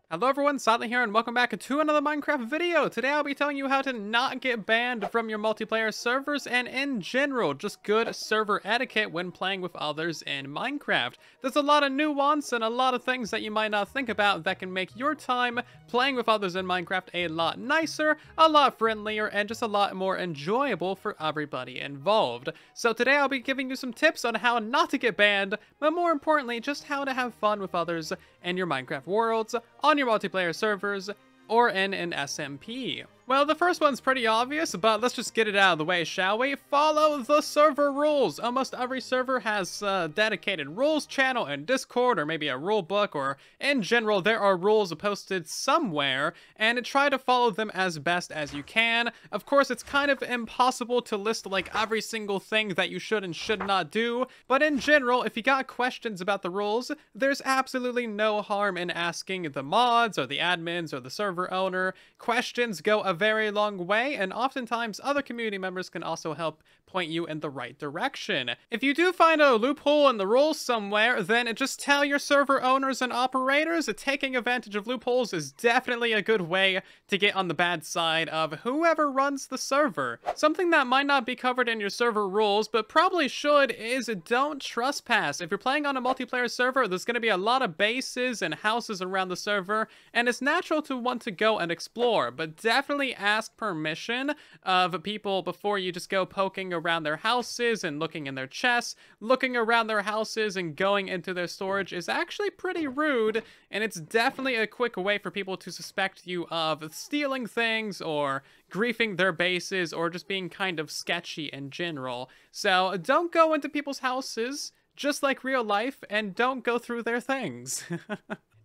Hello everyone, Silent here and welcome back to another Minecraft video. Today I'll be telling you how to not get banned from your multiplayer servers and in general, just good server etiquette when playing with others in Minecraft. There's a lot of nuance and a lot of things that you might not think about that can make your time playing with others in Minecraft a lot nicer, a lot friendlier, and just a lot more enjoyable for everybody involved. So today I'll be giving you some tips on how not to get banned, but more importantly, just how to have fun with others in your Minecraft worlds, on your multiplayer servers, or in an SMP. Well, the first one's pretty obvious, but let's just get it out of the way, shall we? Follow the server rules! Almost every server has a dedicated rules channel in Discord, or maybe a rule book, or in general, there are rules posted somewhere, and try to follow them as best as you can. Of course, it's kind of impossible to list like every single thing that you should and should not do, but in general, if you got questions about the rules, there's absolutely no harm in asking the mods, or the admins, or the server owner. Questions go a very long way, and oftentimes other community members can also help point you in the right direction. If you do find a loophole in the rules somewhere, then just tell your server owners and operators that taking advantage of loopholes is definitely a good way to get on the bad side of whoever runs the server. Something that might not be covered in your server rules, but probably should, is don't trespass. If you're playing on a multiplayer server, there's going to be a lot of bases and houses around the server, and it's natural to want to go and explore, but definitely ask permission of people before you just go poking around their houses and looking in their chests. Looking around their houses and going into their storage is actually pretty rude, and it's definitely a quick way for people to suspect you of stealing things or griefing their bases or just being kind of sketchy in general. So don't go into people's houses, just like real life, and don't go through their things.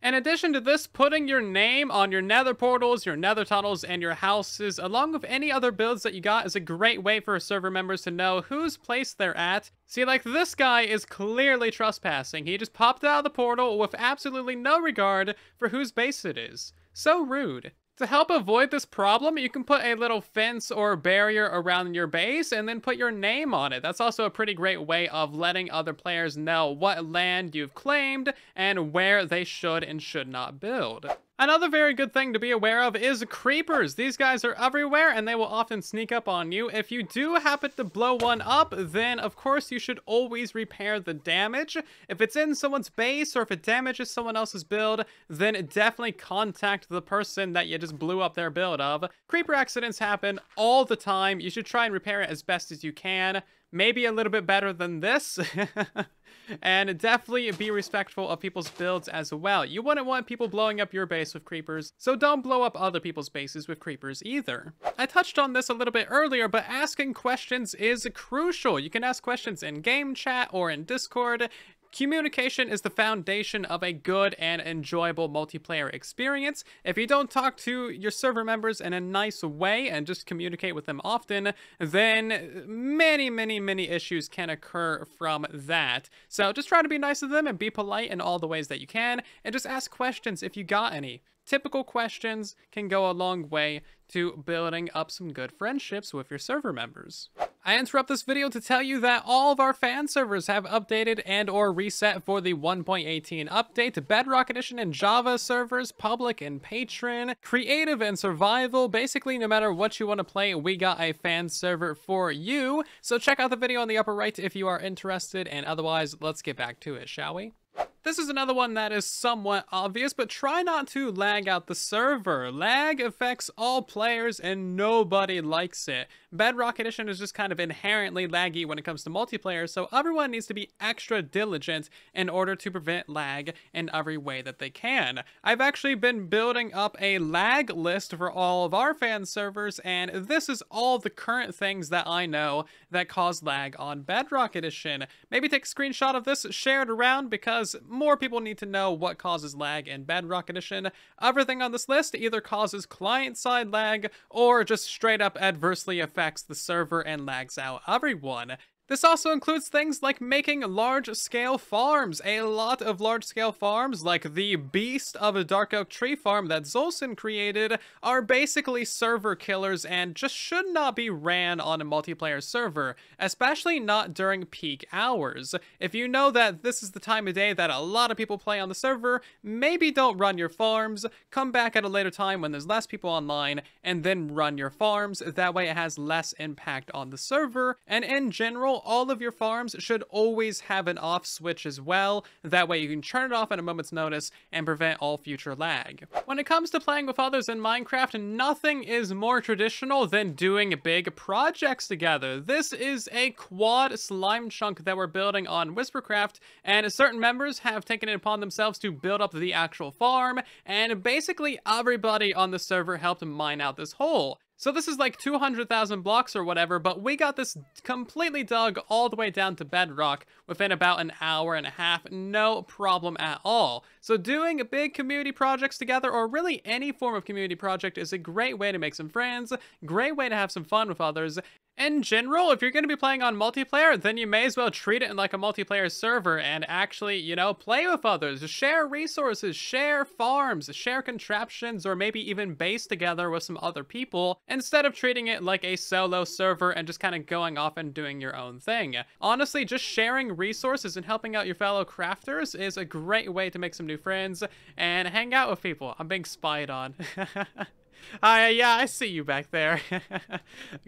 In addition to this, putting your name on your nether portals, your nether tunnels, and your houses, along with any other builds that you got, is a great way for server members to know whose place they're at. See, like, this guy is clearly trespassing. He just popped out of the portal with absolutely no regard for whose base it is. So rude. To help avoid this problem, you can put a little fence or barrier around your base and then put your name on it. That's also a pretty great way of letting other players know what land you've claimed and where they should and should not build. Another very good thing to be aware of is creepers. These guys are everywhere and they will often sneak up on you. If you do happen to blow one up, then of course you should always repair the damage. If it's in someone's base or if it damages someone else's build, then definitely contact the person that you just blew up their build of. Creeper accidents happen all the time. You should try and repair it as best as you can. Maybe a little bit better than this. And definitely be respectful of people's builds as well. You wouldn't want people blowing up your base with creepers, so don't blow up other people's bases with creepers either. I touched on this a little bit earlier, but asking questions is crucial. You can ask questions in game chat or in Discord. Communication is the foundation of a good and enjoyable multiplayer experience. If you don't talk to your server members in a nice way and just communicate with them often, then many issues can occur from that. So just try to be nice to them and be polite in all the ways that you can, and just ask questions if you got any. Typical questions can go a long way to building up some good friendships with your server members. I interrupt this video to tell you that all of our fan servers have updated and or reset for the 1.18 update. Bedrock Edition and Java servers, public and patron, creative and survival. Basically, no matter what you want to play, we got a fan server for you. So check out the video on the upper right if you are interested, and otherwise, let's get back to it, shall we? This is another one that is somewhat obvious, but try not to lag out the server. Lag affects all players and nobody likes it. Bedrock Edition is just kind of inherently laggy when it comes to multiplayer, so everyone needs to be extra diligent in order to prevent lag in every way that they can. I've actually been building up a lag list for all of our fan servers, and this is all the current things that I know that cause lag on Bedrock Edition. Maybe take a screenshot of this, share it around, because more people need to know what causes lag in Bedrock Edition. Everything on this list either causes client-side lag or just straight up adversely affects the server and lags out everyone. This also includes things like making large-scale farms. A lot of large-scale farms, like the Beast of a Dark Oak Tree Farm that Zolson created, are basically server killers and just should not be ran on a multiplayer server, especially not during peak hours. If you know that this is the time of day that a lot of people play on the server, maybe don't run your farms, come back at a later time when there's less people online, and then run your farms. That way it has less impact on the server, and in general, all of your farms should always have an off switch as well. That way you can turn it off at a moment's notice and prevent all future lag. When it comes to playing with others in Minecraft, nothing is more traditional than doing big projects together. This is a quad slime chunk that we're building on Whispercraft, and certain members have taken it upon themselves to build up the actual farm, and basically everybody on the server helped mine out this hole. So this is like 200,000 blocks or whatever, but we got this completely dug all the way down to bedrock within about an hour and a half, no problem at all. So doing big community projects together, or really any form of community project, is a great way to make some friends, great way to have some fun with others. In general, if you're going to be playing on multiplayer, then you may as well treat it like a multiplayer server and actually, you know, play with others, share resources, share farms, share contraptions, or maybe even base together with some other people, instead of treating it like a solo server and just kind of going off and doing your own thing. Honestly, just sharing resources and helping out your fellow crafters is a great way to make some new friends and hang out with people. I'm being spied on. Yeah, I see you back there. I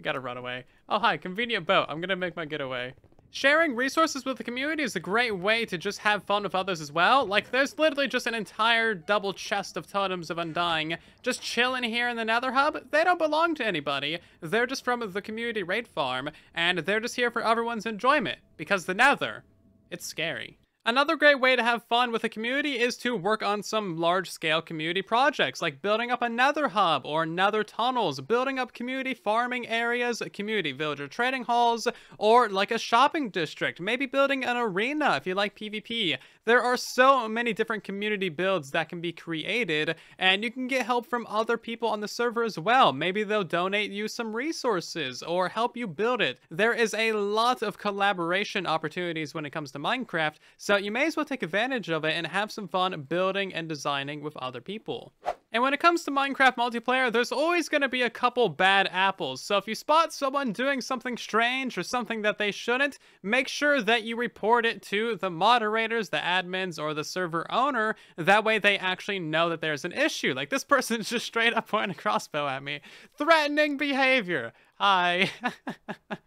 gotta run away. Oh, hi, convenient boat. I'm gonna make my getaway. Sharing resources with the community is a great way to just have fun with others as well. Like, there's literally just an entire double chest of totems of Undying just chilling here in the Nether Hub. They don't belong to anybody. They're just from the community raid farm, and they're just here for everyone's enjoyment, because the Nether, it's scary. Another great way to have fun with a community is to work on some large-scale community projects, like building up a nether hub or nether tunnels, building up community farming areas, community villager trading halls, or like a shopping district, maybe building an arena if you like PvP. There are so many different community builds that can be created, and you can get help from other people on the server as well. Maybe they'll donate you some resources or help you build it. There is a lot of collaboration opportunities when it comes to Minecraft, so you may as well take advantage of it and have some fun building and designing with other people. And when it comes to Minecraft multiplayer, there's always going to be a couple bad apples. So if you spot someone doing something strange or something that they shouldn't, make sure that you report it to the moderators, the admins, or the server owner. That way they actually know that there's an issue. Like, this person's just straight up pointing a crossbow at me. Threatening behavior. Hi.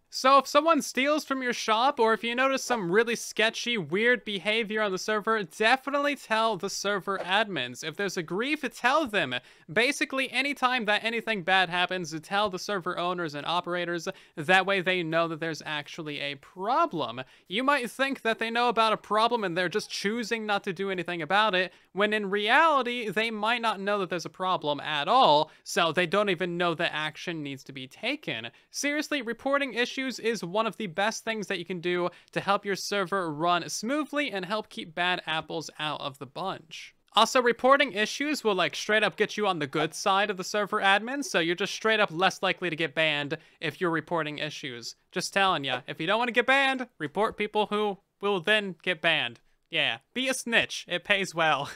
So if someone steals from your shop, or if you notice some really sketchy, weird behavior on the server, definitely tell the server admins. If there's a grief, tell them. Basically, anytime that anything bad happens, tell the server owners and operators. That way they know that there's actually a problem. You might think that they know about a problem and they're just choosing not to do anything about it, when in reality, they might not know that there's a problem at all, so they don't even know that action needs to be taken. Seriously, reporting issues is one of the best things that you can do to help your server run smoothly and help keep bad apples out of the bunch. Also, reporting issues will like straight up get you on the good side of the server admin, so you're just straight up less likely to get banned if you're reporting issues. Just telling ya, if you don't want to get banned, report people who will then get banned. Yeah, be a snitch, it pays well.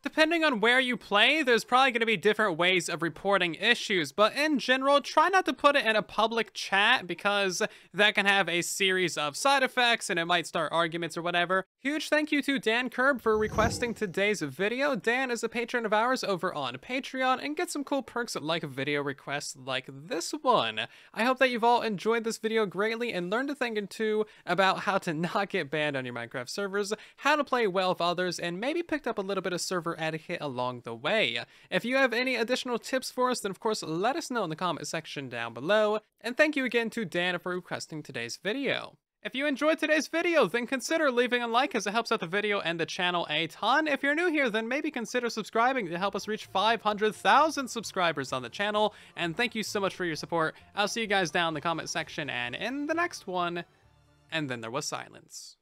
Depending on where you play, there's probably going to be different ways of reporting issues, but in general, try not to put it in a public chat because that can have a series of side effects and it might start arguments or whatever. Huge thank you to Dan Kerb for requesting today's video. Dan is a patron of ours over on Patreon and gets some cool perks like video requests like this one. I hope that you've all enjoyed this video greatly and learned a thing or two about how to not get banned on your Minecraft servers, how to play well with others, and maybe picked up a little bit of server etiquette along the way. If you have any additional tips for us, then of course let us know in the comment section down below. And thank you again to Dan for requesting today's video. If you enjoyed today's video, then consider leaving a like as it helps out the video and the channel a ton. If you're new here, then maybe consider subscribing to help us reach 500,000 subscribers on the channel. And thank you so much for your support. I'll see you guys down in the comment section and in the next one. And then there was silence.